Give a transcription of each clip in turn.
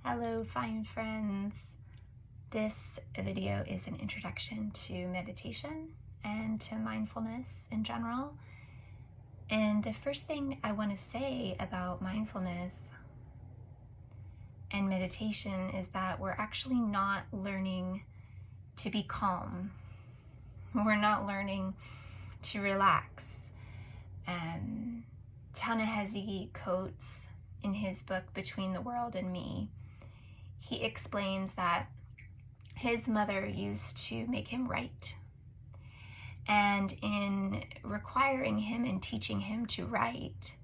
Hello, fine friends. This video is an introduction to meditation and to mindfulness in general. And the first thing I want to say about mindfulness and meditation is that we're actually not learning to be calm. We're not learning to relax. Ta-Nehisi Coates, in his book Between the World and Me, he explains that his mother used to make him write. And in requiring him and teaching him to write,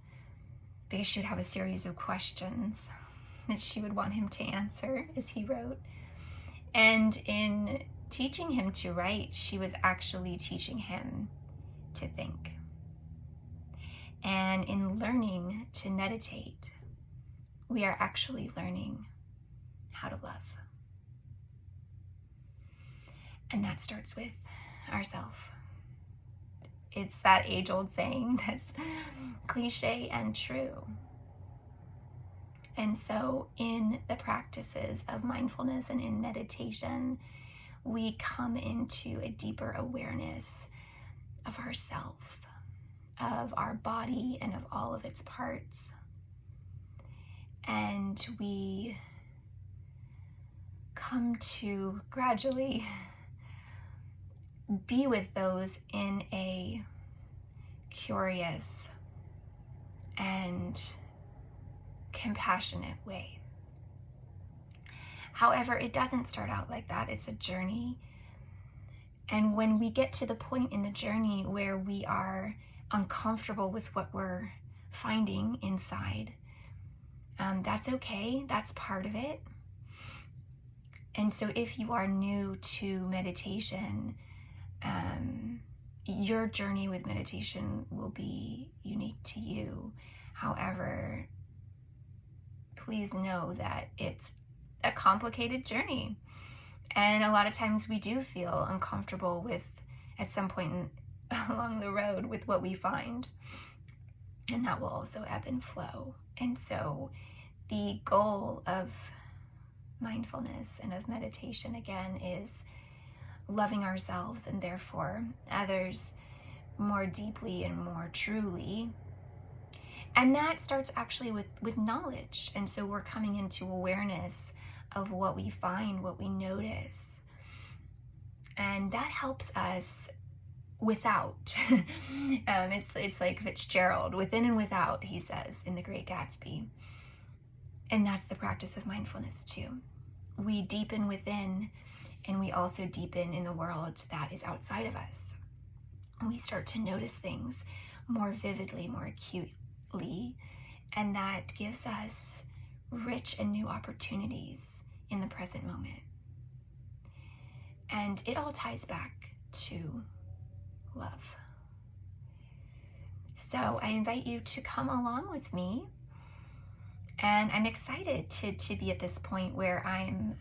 because she would have a series of questions that she would want him to answer as he wrote. And in teaching him to write, she was actually teaching him to think. And in learning to meditate, we are actually learning how to love. And that starts with ourself. It's that age-old saying that's cliche and true. And so in the practices of mindfulness and in meditation, we come into a deeper awareness of ourself, of our body and of all of its parts. And we come to gradually be with those in a curious and compassionate way. However, it doesn't start out like that. It's a journey. And when we get to the point in the journey where we are uncomfortable with what we're finding inside, that's okay. That's part of it. And so if you are new to meditation, your journey with meditation will be unique to you. However, please know that it's a complicated journey. And a lot of times we do feel uncomfortable with, at some point along the road, with what we find. And that will also ebb and flow. And so the goal of mindfulness and of meditation, again, is loving ourselves and therefore others more deeply and more truly. And that starts actually with knowledge. And so we're coming into awareness of what we find, what we notice. And that helps us without. It's like Fitzgerald, within and without, he says in The Great Gatsby. And that's the practice of mindfulness too. We deepen within, and we also deepen in the world that is outside of us. We start to notice things more vividly, more acutely, and that gives us rich and new opportunities in the present moment. And it all ties back to love. So I invite you to come along with me. And I'm excited to be at this point where I'm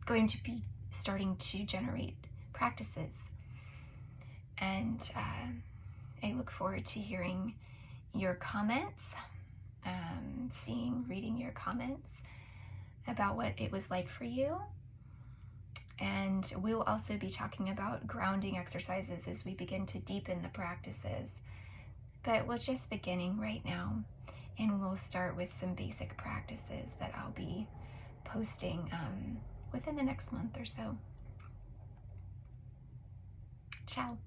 going to be starting to generate practices. And I look forward to hearing your comments, reading your comments about what it was like for you. And we'll also be talking about grounding exercises as we begin to deepen the practices. But we're just beginning right now. And we'll start with some basic practices that I'll be posting within the next month or so. Ciao.